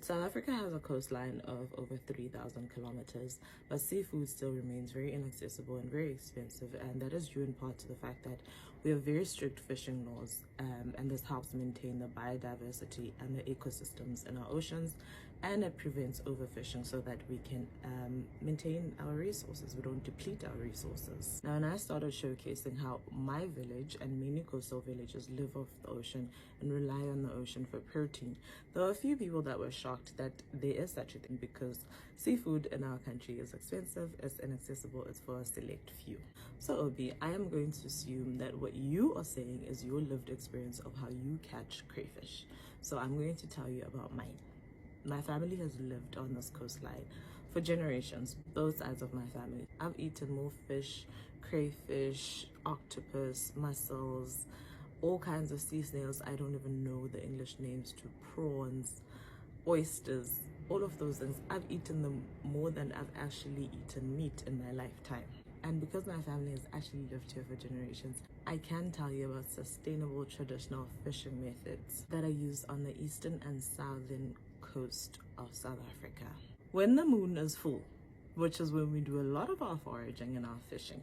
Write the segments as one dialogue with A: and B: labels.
A: South Africa has a coastline of over 3,000 kilometers, but seafood still remains very inaccessible and very expensive, and that is due in part to the fact that we have very strict fishing laws, and this helps maintain the biodiversity and the ecosystems in our oceans, and it prevents overfishing so that we can maintain our resources. We don't deplete our resources. Now, when I started showcasing how my village and many coastal villages live off the ocean and rely on the ocean for protein, there were a few people that were shocked that there is such a thing, because seafood in our country is expensive, it's inaccessible, it's for a select few. So Obi, I am going to assume that what you are saying is your lived experience of how you catch crayfish. So I'm going to tell you about mine. My family has lived on this coastline for generations, both sides of my family. I've eaten more fish, crayfish, octopus, mussels, all kinds of sea snails. I don't even know the English names to prawns, oysters, all of those things. I've eaten them more than I've actually eaten meat in my lifetime. And because my family has actually lived here for generations, I can tell you about sustainable traditional fishing methods that are used on the eastern and southern coast of South Africa. When the moon is full, which is when we do a lot of our foraging and our fishing,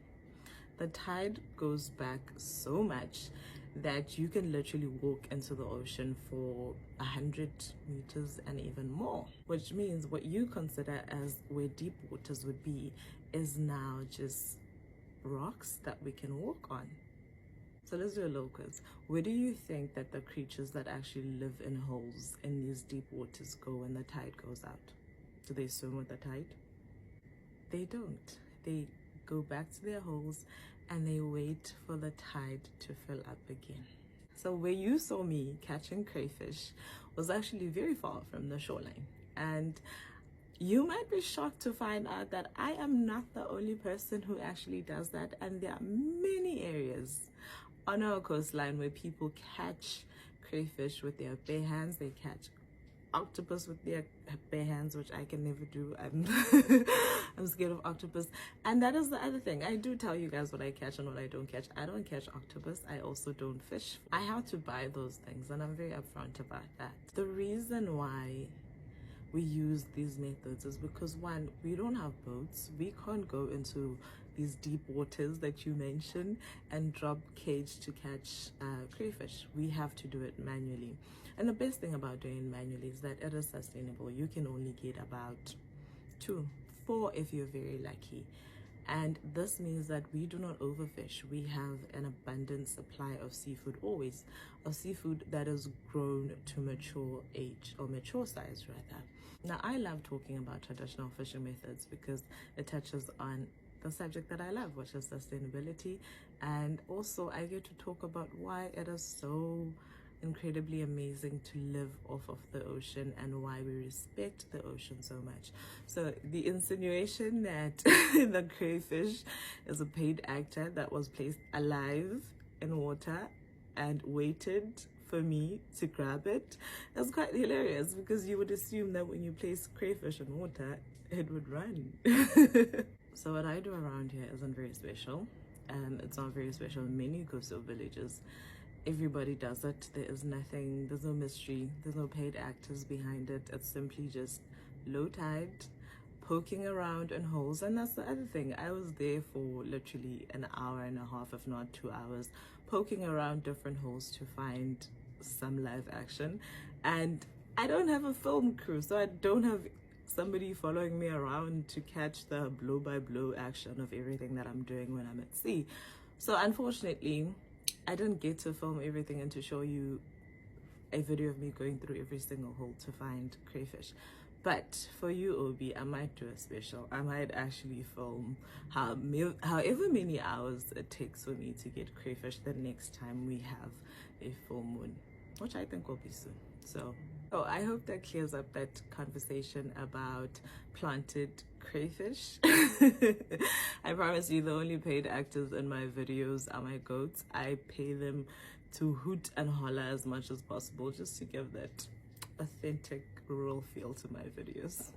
A: the tide goes back so much that you can literally walk into the ocean for 100 meters and even more, which means what you consider as where deep waters would be is now just rocks that we can walk on. So let's do a little quiz. Where do you think that the creatures that actually live in holes in these deep waters go when the tide goes out? Do they swim with the tide? They don't. They go back to their holes and they wait for the tide to fill up again. So where you saw me catching crayfish was actually very far from the shoreline. And you might be shocked to find out that I am not the only person who actually does that. And there are many areas on our coastline where people catch crayfish with their bare hands. They catch octopus with their bare hands, which I can never do. I'm scared of octopus. And that is the other thing. I do tell you guys what I catch and what I don't catch. I don't catch octopus. I also don't fish. I have to buy those things, and I'm very upfront about that. The reason why we use these methods is because, one, we don't have boats. We can't go into these deep waters that you mentioned and drop cage to catch crayfish. We have to do it manually. And the best thing about doing it manually is that it is sustainable. You can only get about 2, 4 if you're very lucky. And this means that we do not overfish. We have an abundant supply of seafood always, of seafood that is grown to mature age, or mature size rather. Now, I love talking about traditional fishing methods because it touches on the subject that I love, which is sustainability. And also I get to talk about why it is so incredibly amazing to live off of the ocean and why we respect the ocean so much. So the insinuation that the crayfish is a paid actor that was placed alive in water and waited for me to grab it is quite hilarious, because you would assume that when you place crayfish in water, it would run. So what I do around here isn't very special. It's not very special in many coastal villages. Everybody does it. There's no mystery, there's no paid actors behind it. It's simply just low tide, poking around in holes. And that's the other thing. I was there for literally an hour and a half, if not 2 hours, poking around different holes to find some live action. And I don't have a film crew, so I don't have somebody following me around to catch the blow-by-blow action of everything that I'm doing when I'm at sea. So unfortunately, I didn't get to film everything and to show you a video of me going through every single hole to find crayfish. But for you, Obi, I might do a special. I might actually film however many hours it takes for me to get crayfish the next time we have a full moon, which I think will be soon. So I hope that clears up that conversation about planted crayfish. I promise you, the only paid actors in my videos are my goats. I pay them to hoot and holler as much as possible just to give that authentic rural feel to my videos.